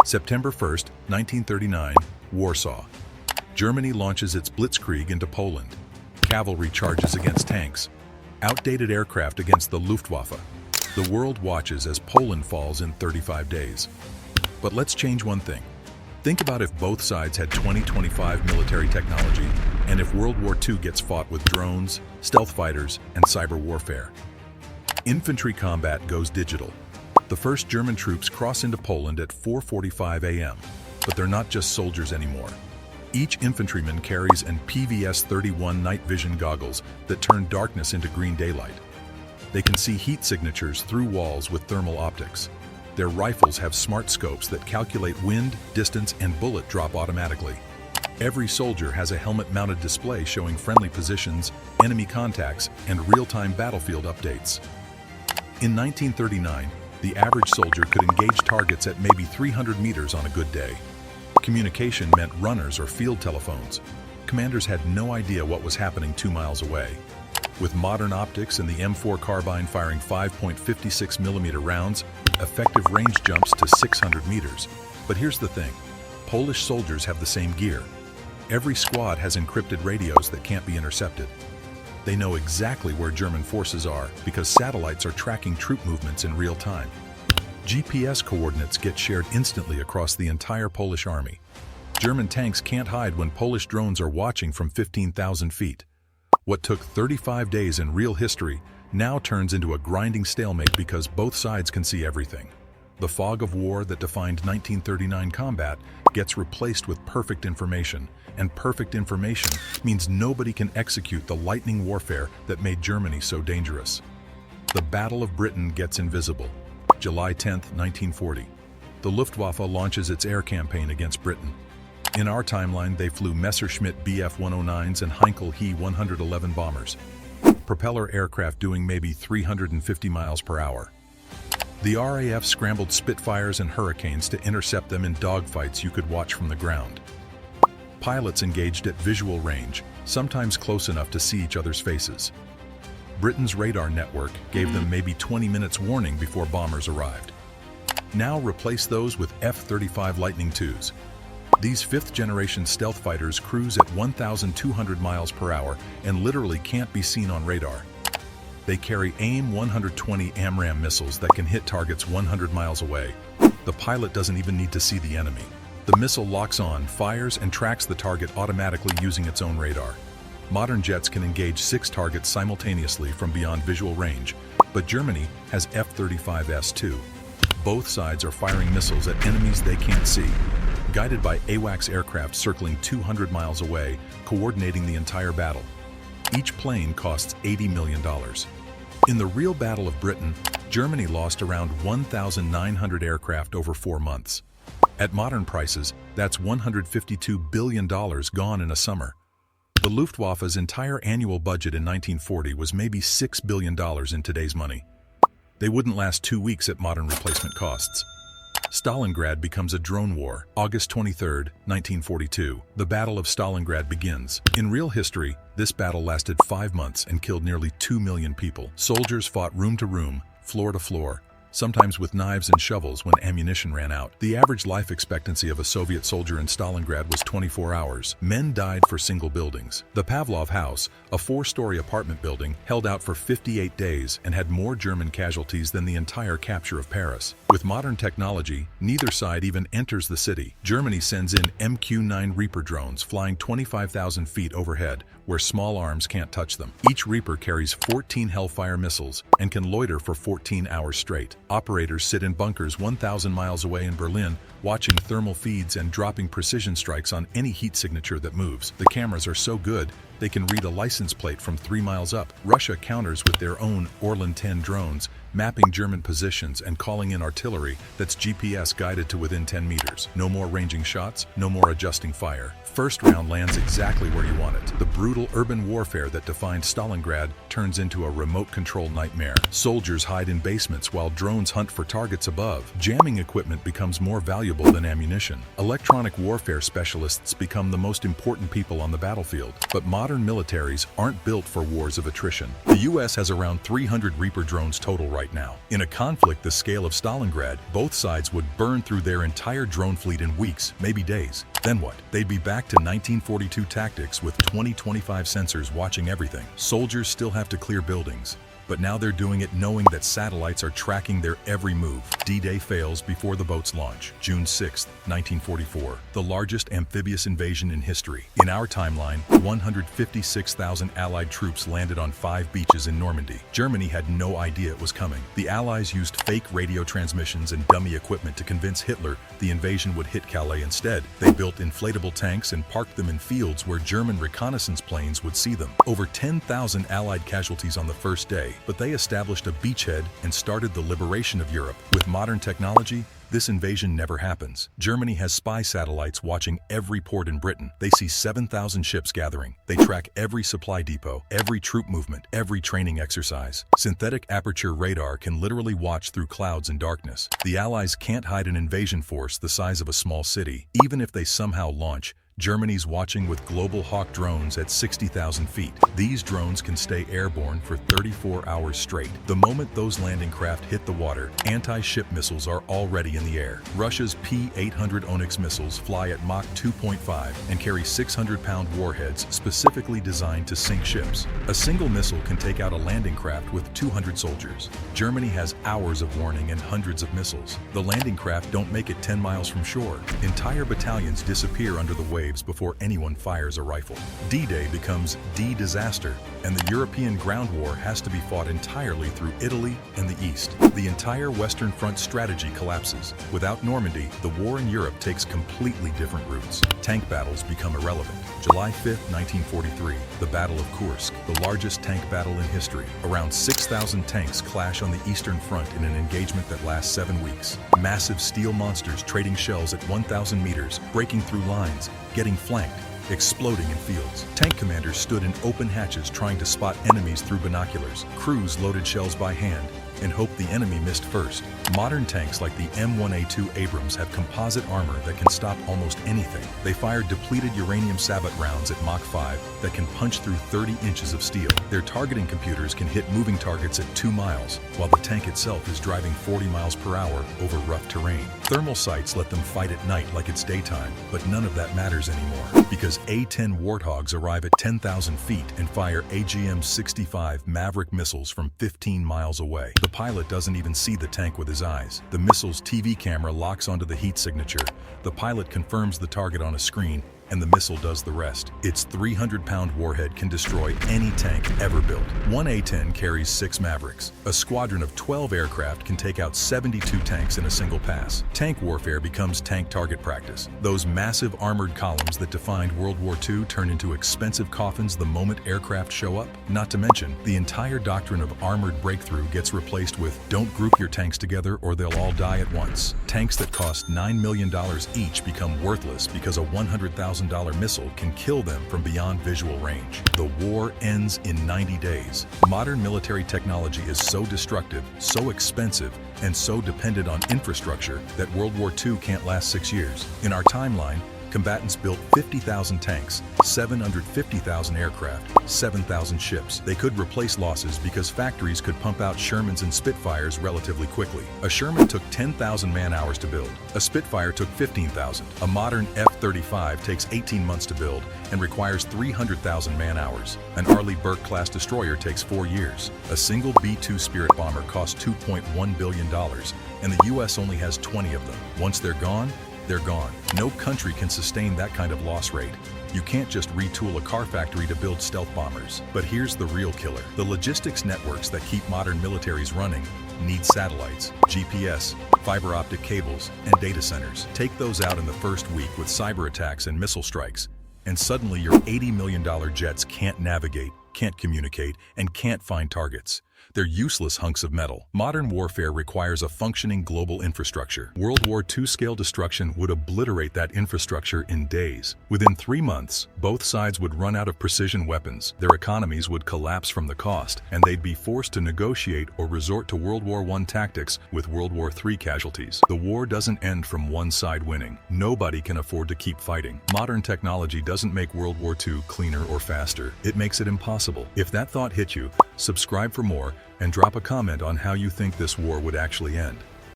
September 1st, 1939, Warsaw. Germany launches its Blitzkrieg into Poland. Cavalry charges against tanks. Outdated aircraft against the Luftwaffe. The world watches as Poland falls in 35 days. But let's change one thing. Think about if both sides had 2025 military technology, and if World War II gets fought with drones, stealth fighters, and cyber warfare. Infantry combat goes digital. The first German troops cross into Poland at 4:45 a.m., but they're not just soldiers anymore. Each infantryman carries an PVS-31 night vision goggles that turn darkness into green daylight. They can see heat signatures through walls with thermal optics. Their rifles have smart scopes that calculate wind, distance, and bullet drop automatically. Every soldier has a helmet-mounted display showing friendly positions, enemy contacts, and real-time battlefield updates. In 1939, the average soldier could engage targets at maybe 300 meters on a good day. Communication meant runners or field telephones. Commanders had no idea what was happening 2 miles away. With modern optics and the M4 carbine firing 5.56mm rounds, effective range jumps to 600 meters. But here's the thing, Polish soldiers have the same gear. Every squad has encrypted radios that can't be intercepted. They know exactly where German forces are because satellites are tracking troop movements in real time. GPS coordinates get shared instantly across the entire Polish army. German tanks can't hide when Polish drones are watching from 15,000 feet. What took 35 days in real history now turns into a grinding stalemate because both sides can see everything. The fog of war that defined 1939 combat gets replaced with perfect information, and perfect information means nobody can execute the lightning warfare that made Germany so dangerous. The Battle of Britain gets invisible. July 10, 1940. The Luftwaffe launches its air campaign against Britain. In our timeline, they flew Messerschmitt Bf-109s and Heinkel He-111 bombers. Propeller aircraft doing maybe 350 miles per hour. The RAF scrambled Spitfires and Hurricanes to intercept them in dogfights you could watch from the ground. Pilots engaged at visual range, sometimes close enough to see each other's faces. Britain's radar network gave them maybe 20 minutes warning before bombers arrived. Now replace those with F-35 Lightning IIs. These fifth-generation stealth fighters cruise at 1,200 miles per hour and literally can't be seen on radar. They carry AIM-120 AMRAAM missiles that can hit targets 100 miles away. The pilot doesn't even need to see the enemy. The missile locks on, fires, and tracks the target automatically using its own radar. Modern jets can engage 6 targets simultaneously from beyond visual range, but Germany has F-35s too. Both sides are firing missiles at enemies they can't see, guided by AWACS aircraft circling 200 miles away, coordinating the entire battle. Each plane costs $80 million. In the real Battle of Britain, Germany lost around 1,900 aircraft over 4 months. At modern prices, that's $152 billion gone in a summer. The Luftwaffe's entire annual budget in 1940 was maybe $6 billion in today's money. They wouldn't last 2 weeks at modern replacement costs. Stalingrad becomes a drone war. August 23, 1942. The Battle of Stalingrad begins. In real history, this battle lasted 5 months and killed nearly 2 million people. Soldiers fought room to room, floor to floor, sometimes with knives and shovels when ammunition ran out. The average life expectancy of a Soviet soldier in Stalingrad was 24 hours. Men died for single buildings. The Pavlov House, a 4-story apartment building, held out for 58 days and had more German casualties than the entire capture of Paris. With modern technology, neither side even enters the city. Germany sends in MQ-9 Reaper drones flying 25,000 feet overhead, where small arms can't touch them. Each Reaper carries 14 Hellfire missiles and can loiter for 14 hours straight. Operators sit in bunkers 1,000 miles away in Berlin, watching thermal feeds and dropping precision strikes on any heat signature that moves. The cameras are so good, they can read a license plate from 3 miles up. Russia counters with their own Orlan 10 drones, mapping German positions and calling in artillery that's GPS guided to within 10 meters. No more ranging shots, no more adjusting fire. First round lands exactly where you want it. The brutal urban warfare that defined Stalingrad turns into a remote-controlled nightmare. Soldiers hide in basements while drones hunt for targets above. Jamming equipment becomes more valuable than ammunition. Electronic warfare specialists become the most important people on the battlefield. But modern militaries aren't built for wars of attrition. The US has around 300 Reaper drones total right now. In a conflict the scale of Stalingrad, both sides would burn through their entire drone fleet in weeks, maybe days. Then what? They'd be back to 1942 tactics with 20-25 sensors watching everything. Soldiers still have to clear buildings, but now they're doing it knowing that satellites are tracking their every move. D-Day fails before the boats launch. June 6, 1944, the largest amphibious invasion in history. In our timeline, 156,000 Allied troops landed on 5 beaches in Normandy. Germany had no idea it was coming. The Allies used fake radio transmissions and dummy equipment to convince Hitler the invasion would hit Calais instead. They built inflatable tanks and parked them in fields where German reconnaissance planes would see them. Over 10,000 Allied casualties on the first day. But they established a beachhead and started the liberation of Europe. With modern technology, this invasion never happens. Germany has spy satellites watching every port in Britain. They see 7,000 ships gathering. They track every supply depot, every troop movement, every training exercise. Synthetic aperture radar can literally watch through clouds and darkness. The Allies can't hide an invasion force the size of a small city. Even if they somehow launch, Germany's watching with Global Hawk drones at 60,000 feet. These drones can stay airborne for 34 hours straight. The moment those landing craft hit the water, anti-ship missiles are already in the air. Russia's P-800 Onyx missiles fly at Mach 2.5 and carry 600-pound warheads specifically designed to sink ships. A single missile can take out a landing craft with 200 soldiers. Germany has hours of warning and hundreds of missiles. The landing craft don't make it 10 miles from shore. Entire battalions disappear under the waves before anyone fires a rifle. D-Day becomes D-disaster, and the European ground war has to be fought entirely through Italy and the East. The entire Western Front strategy collapses. Without Normandy, the war in Europe takes completely different routes. Tank battles become irrelevant. July 5, 1943, the Battle of Kursk, the largest tank battle in history. Around 6,000 tanks clash on the Eastern Front in an engagement that lasts 7 weeks. Massive steel monsters trading shells at 1,000 meters, breaking through lines, getting flanked, exploding in fields. Tank commanders stood in open hatches trying to spot enemies through binoculars. Crews loaded shells by hand and hoped the enemy missed first. Modern tanks like the M1A2 Abrams have composite armor that can stop almost anything. They fire depleted uranium sabot rounds at Mach 5 that can punch through 30 inches of steel. Their targeting computers can hit moving targets at 2 miles, while the tank itself is driving 40 miles per hour over rough terrain. Thermal sights let them fight at night like it's daytime, but none of that matters anymore, because A-10 Warthogs arrive at 10,000 feet and fire AGM-65 Maverick missiles from 15 miles away. The pilot doesn't even see the tank with his eyes. The missile's TV camera locks onto the heat signature. The pilot confirms the target on a screen, and the missile does the rest. Its 300-pound warhead can destroy any tank ever built. One A-10 carries 6 Mavericks. A squadron of 12 aircraft can take out 72 tanks in a single pass. Tank warfare becomes tank target practice. Those massive armored columns that defined World War II turn into expensive coffins the moment aircraft show up. Not to mention, the entire doctrine of armored breakthrough gets replaced with don't group your tanks together or they'll all die at once. Tanks that cost $9 million each become worthless because a $100,000 missile can kill them from beyond visual range. The war ends in 90 days. Modern military technology is so destructive, so expensive, and so dependent on infrastructure that World War II can't last 6 years. In our timeline, combatants built 50,000 tanks, 750,000 aircraft, 7,000 ships. They could replace losses because factories could pump out Shermans and Spitfires relatively quickly. A Sherman took 10,000 man-hours to build. A Spitfire took 15,000. A modern F-35 takes 18 months to build and requires 300,000 man-hours. An Arleigh Burke-class destroyer takes 4 years. A single B-2 Spirit bomber costs $2.1 billion, and the U.S. only has 20 of them. Once they're gone, they're gone. No country can sustain that kind of loss rate. You can't just retool a car factory to build stealth bombers. But here's the real killer. The logistics networks that keep modern militaries running need satellites, GPS, fiber optic cables, and data centers. Take those out in the first week with cyber attacks and missile strikes, and suddenly your $80 million jets can't navigate, can't communicate, and can't find targets. They're useless hunks of metal. Modern warfare requires a functioning global infrastructure. World War II-scale destruction would obliterate that infrastructure in days. Within 3 months, both sides would run out of precision weapons, their economies would collapse from the cost, and they'd be forced to negotiate or resort to World War I tactics with World War III casualties. The war doesn't end from one side winning. Nobody can afford to keep fighting. Modern technology doesn't make World War II cleaner or faster. It makes it impossible. If that thought hit you, subscribe for more, and drop a comment on how you think this war would actually end.